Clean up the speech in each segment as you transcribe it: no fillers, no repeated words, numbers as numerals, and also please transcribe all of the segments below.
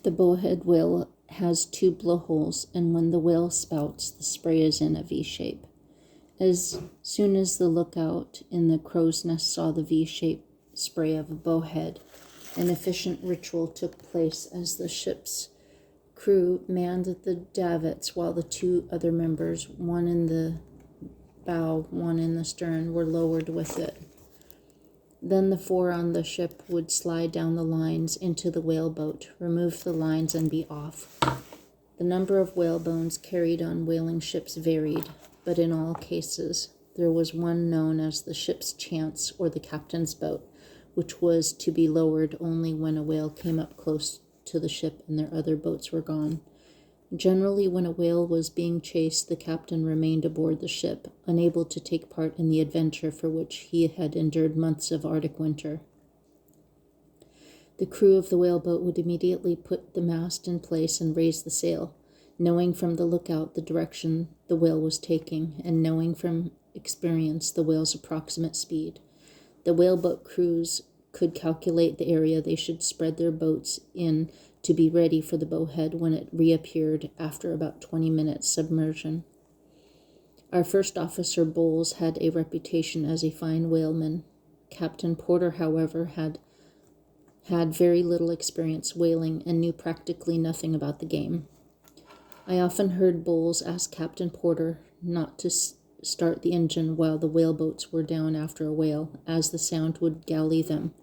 The bowhead whale has two blowholes, and when the whale spouts, the spray is in a V shape. As soon as the lookout in the crow's nest saw the V-shaped spray of a bowhead, an efficient ritual took place as the ship's crew manned the davits while the two other members, one in the bow, one in the stern, were lowered with it. Then the four on the ship would slide down the lines into the whaleboat, remove the lines, and be off. The number of whale bones carried on whaling ships varied, but in all cases there was one known as the ship's chance, or the captain's boat, which was to be lowered only when a whale came up close to the ship and their other boats were gone. Generally, when a whale was being chased, the captain remained aboard the ship, unable to take part in the adventure for which he had endured months of Arctic winter. The crew of the whaleboat would immediately put the mast in place and raise the sail, knowing from the lookout the direction the whale was taking, and knowing from experience the whale's approximate speed. The whaleboat crews could calculate the area they should spread their boats in to be ready for the bowhead when it reappeared after about 20 minutes submersion. Our first officer, Bowles, had a reputation as a fine whaleman. Captain Porter, however, had very little experience whaling and knew practically nothing about the game. I often heard Bowles ask Captain Porter not to start the engine while the whaleboats were down after a whale, as the sound would galley them,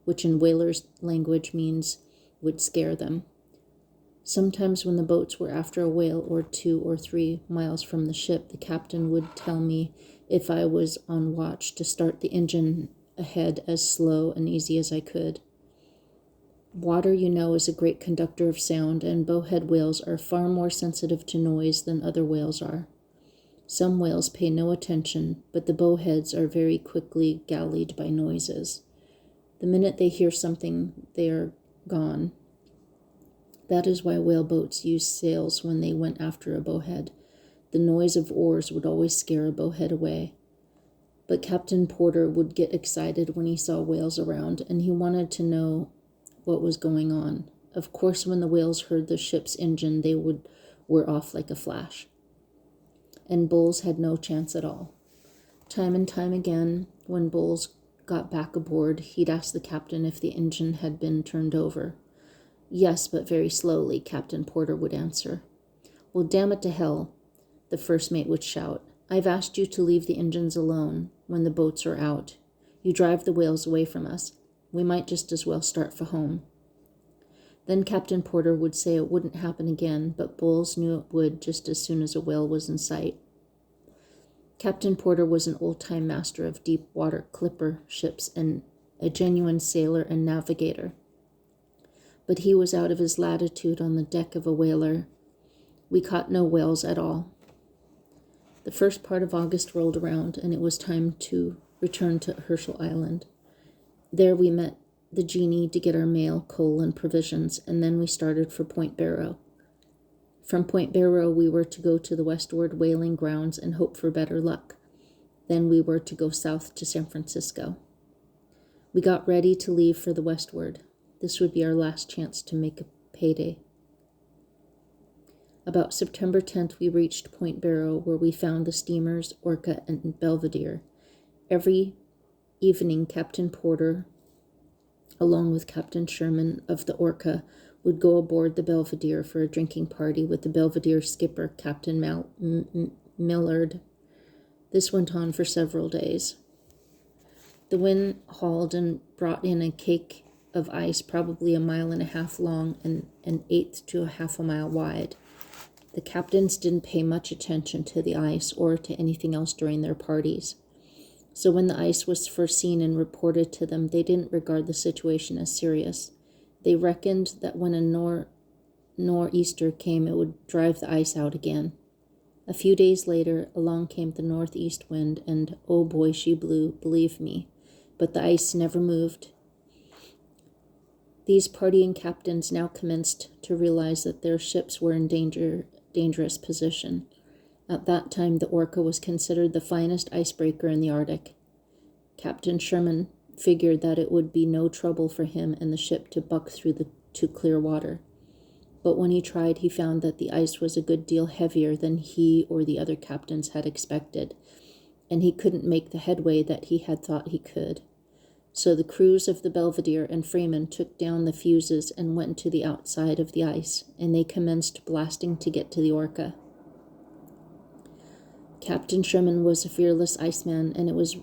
which in whalers' language means would scare them. Sometimes when the boats were after a whale or 2 or 3 miles from the ship, the captain would tell me if I was on watch to start the engine ahead as slow and easy as I could. Water, you know, is a great conductor of sound, and bowhead whales are far more sensitive to noise than other whales are. Some whales pay no attention, but the bowheads are very quickly galleyed by noises. The minute they hear something, they are gone. That is why whaleboats used sails when they went after a bowhead. The noise of oars would always scare a bowhead away. But Captain Porter would get excited when he saw whales around, and he wanted to know what was going on. Of course, when the whales heard the ship's engine, they were off like a flash. And Bowles had no chance at all. Time and time again, when Bowles got back aboard, he'd ask the captain if the engine had been turned over. Yes, but very slowly, Captain Porter would answer. Well, damn it to hell, the first mate would shout. I've asked you to leave the engines alone when the boats are out. You drive the whales away from us. We might just as well start for home. Then Captain Porter would say it wouldn't happen again, but Bowles knew it would just as soon as a whale was in sight. Captain Porter was an old-time master of deep-water clipper ships and a genuine sailor and navigator. But he was out of his latitude on the deck of a whaler. We caught no whales at all. The first part of August rolled around, and it was time to return to Herschel Island. There we met the genie to get our mail, coal, and provisions, and then we started for Point Barrow. From Point Barrow, we were to go to the westward whaling grounds and hope for better luck. Then we were to go south to San Francisco. We got ready to leave for the westward. This would be our last chance to make a payday. About September 10th, we reached Point Barrow, where we found the steamers Orca and Belvedere. Every evening, Captain Porter, along with Captain Sherman of the Orca, would go aboard the Belvedere for a drinking party with the Belvedere skipper, Captain Millard. This went on for several days. The wind hauled and brought in a cake of ice probably 1.5 miles long and 1/8 to 1/2 mile wide. The captains didn't pay much attention to the ice or to anything else during their parties. So when the ice was first seen and reported to them, they didn't regard the situation as serious. They reckoned that when a nor'easter came, it would drive the ice out again. A few days later, along came the northeast wind, and oh boy, she blew, believe me. But the ice never moved. These partying captains now commenced to realize that their ships were in dangerous position. At that time, the Orca was considered the finest icebreaker in the Arctic. Captain Sherman figured that it would be no trouble for him and the ship to buck through to clear water. but when he tried, he found that the ice was a good deal heavier than he or the other captains had expected, and he couldn't make the headway that he had thought he could. So the crews of the Belvedere and Freeman took down the fuses and went to the outside of the ice, and they commenced blasting to get to the Orca. Captain Sherman was a fearless iceman, and it was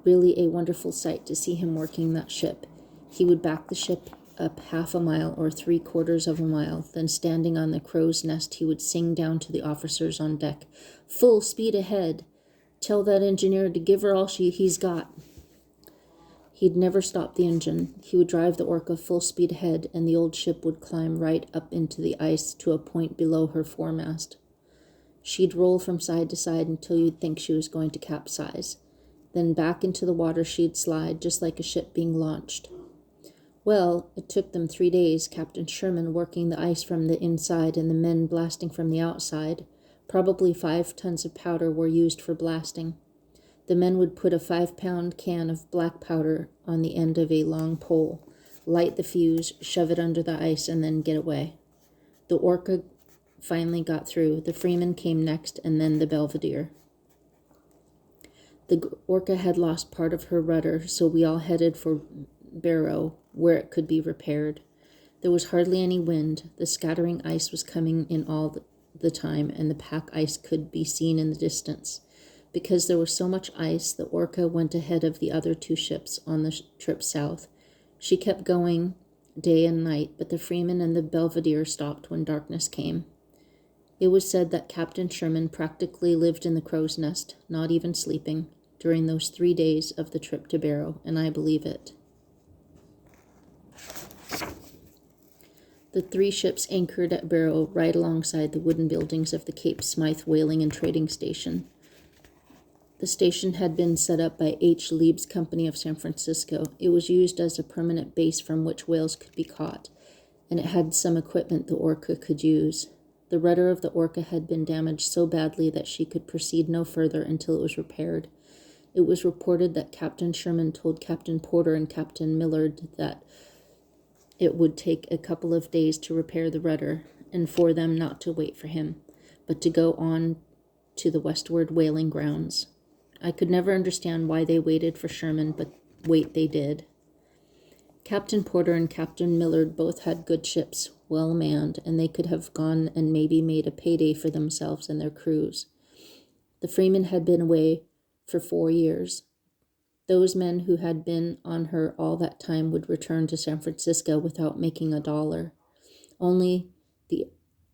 really a wonderful sight to see him working that ship. He would back the ship up half a mile or 3/4 of a mile, then standing on the crow's nest, he would sing down to the officers on deck, "Full speed ahead! Tell that engineer to give her all he's got." He'd never stop the engine. He would drive the Orca full speed ahead, and the old ship would climb right up into the ice to a point below her foremast. She'd roll from side to side until you'd think she was going to capsize. Then back into the water she'd slide, just like a ship being launched. Well, it took them 3 days, Captain Sherman working the ice from the inside and the men blasting from the outside. Probably 5 tons of powder were used for blasting. The men would put a 5-pound can of black powder on the end of a long pole, light the fuse, shove it under the ice, and then get away. The Orca finally got through. The Freeman came next, and then the Belvedere. The Orca had lost part of her rudder, so we all headed for Barrow, where it could be repaired. There was hardly any wind. The scattering ice was coming in all the time, and the pack ice could be seen in the distance. Because there was so much ice, the Orca went ahead of the other 2 ships on the trip south. She kept going day and night, but the Freeman and the Belvedere stopped when darkness came. It was said that Captain Sherman practically lived in the crow's nest, not even sleeping, during those 3 days of the trip to Barrow, and I believe it. The 3 ships anchored at Barrow right alongside the wooden buildings of the Cape Smythe whaling and trading station. The station had been set up by H. Leib's Company of San Francisco. It was used as a permanent base from which whales could be caught, and it had some equipment the Orca could use. The rudder of the Orca had been damaged so badly that she could proceed no further until it was repaired. It was reported that Captain Sherman told Captain Porter and Captain Millard that it would take a couple of days to repair the rudder, and for them not to wait for him, but to go on to the westward whaling grounds. I could never understand why they waited for Sherman, but wait they did. Captain Porter and Captain Millard both had good ships, well manned, and they could have gone and maybe made a payday for themselves and their crews. The Freeman had been away for 4 years. Those men who had been on her all that time would return to San Francisco without making a dollar. Only the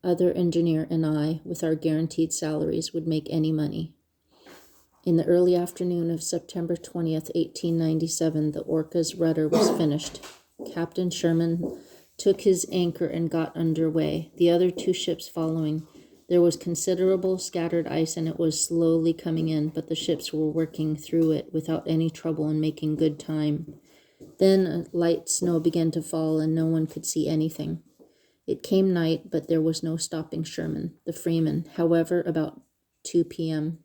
other engineer and I, with our guaranteed salaries, would make any money. In the early afternoon of September 20th, 1897, the Orca's rudder was finished. Captain Sherman took his anchor and got under way, the other 2 ships following. There was considerable scattered ice, and it was slowly coming in, but the ships were working through it without any trouble and making good time. Then a light snow began to fall, and no one could see anything. It came night, but there was no stopping Sherman, the Freeman, however, about 2 p.m.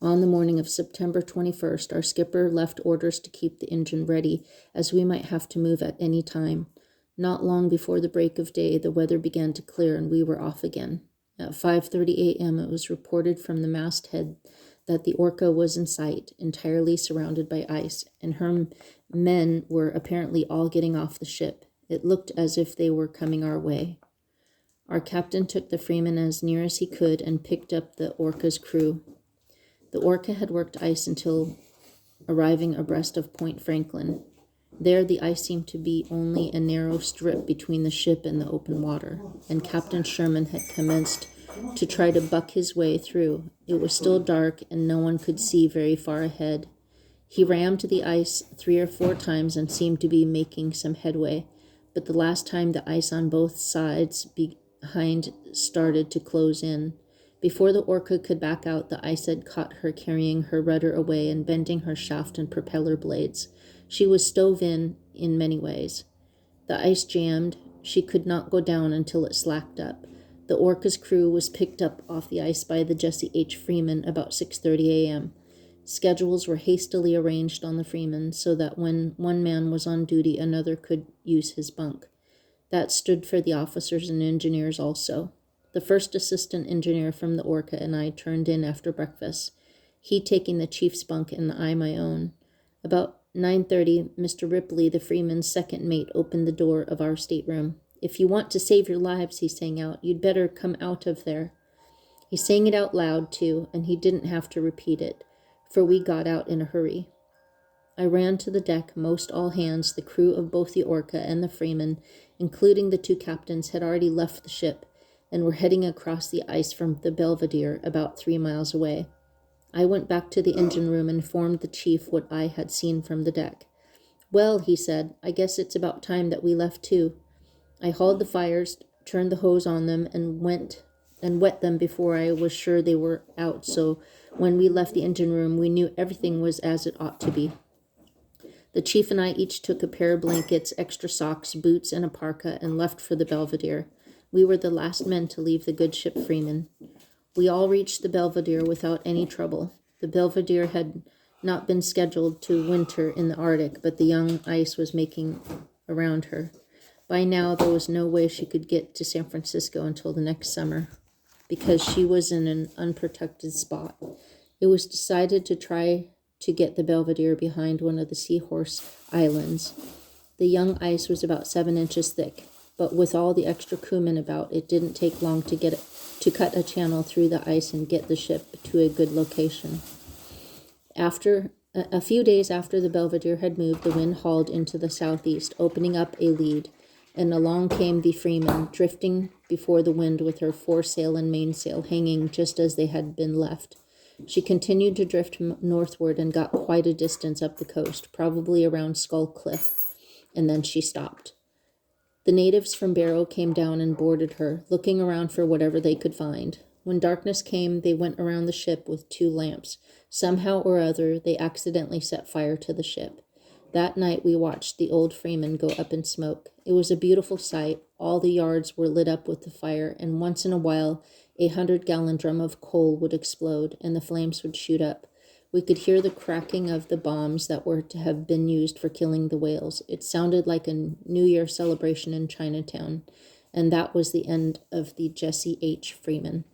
On the morning of September 21st, our skipper left orders to keep the engine ready, as we might have to move at any time. Not long before the break of day, the weather began to clear, and we were off again. At 5:30 a.m., it was reported from the masthead that the Orca was in sight, entirely surrounded by ice, and her men were apparently all getting off the ship. It looked as if they were coming our way. Our captain took the Freeman as near as he could and picked up the Orca's crew. The Orca had worked ice until arriving abreast of Point Franklin. There the ice seemed to be only a narrow strip between the ship and the open water, and Captain Sherman had commenced to try to buck his way through. It was still dark, and no one could see very far ahead. He rammed the ice 3 or 4 times and seemed to be making some headway, but the last time the ice on both sides behind started to close in. Before the Orca could back out, the ice had caught her, carrying her rudder away and bending her shaft and propeller blades. She was stove in many ways. The ice jammed. She could not go down until it slacked up. The Orca's crew was picked up off the ice by the Jesse H. Freeman about 6:30 a.m. Schedules were hastily arranged on the Freeman so that when one man was on duty, another could use his bunk. That stood for the officers and engineers also. The first assistant engineer from the Orca and I turned in after breakfast, he taking the chief's bunk and I my own. About 9:30, Mr. Ripley, the Freeman's second mate, opened the door of our stateroom. "If you want to save your lives," he sang out, "you'd better come out of there." He sang it out loud, too, and he didn't have to repeat it, for we got out in a hurry. I ran to the deck. Most all hands, the crew of both the Orca and the Freeman, including the two captains, had already left the ship and were heading across the ice from the Belvedere, about 3 miles away. I went back to the engine room and informed the chief what I had seen from the deck. "Well," he said, "I guess it's about time that we left too." I hauled the fires, turned the hose on them, and wet them before I was sure they were out, so when we left the engine room, we knew everything was as it ought to be. The chief and I each took a pair of blankets, extra socks, boots, and a parka, and left for the Belvedere. We were the last men to leave the good ship Freeman. We all reached the Belvedere without any trouble. The Belvedere had not been scheduled to winter in the Arctic, but the young ice was making around her. By now, there was no way she could get to San Francisco until the next summer, because she was in an unprotected spot. It was decided to try to get the Belvedere behind one of the Seahorse Islands. The young ice was about 7 inches thick, but with all the extra crewmen about, it didn't take long to cut a channel through the ice and get the ship to a good location. After a few days after the Belvedere had moved, the wind hauled into the southeast, opening up a lead, and along came the Freeman, drifting before the wind with her foresail and mainsail hanging just as they had been left. She continued to drift northward and got quite a distance up the coast, probably around Skull Cliff, and then she stopped. The natives from Barrow came down and boarded her, looking around for whatever they could find. When darkness came, they went around the ship with 2 lamps. Somehow or other, they accidentally set fire to the ship. That night, we watched the old Freeman go up in smoke. It was a beautiful sight. All the yards were lit up with the fire, and once in a while, a 100-gallon drum of coal would explode, and the flames would shoot up. We could hear the cracking of the bombs that were to have been used for killing the whales. It sounded like a New Year celebration in Chinatown, and that was the end of the Jesse H. Freeman.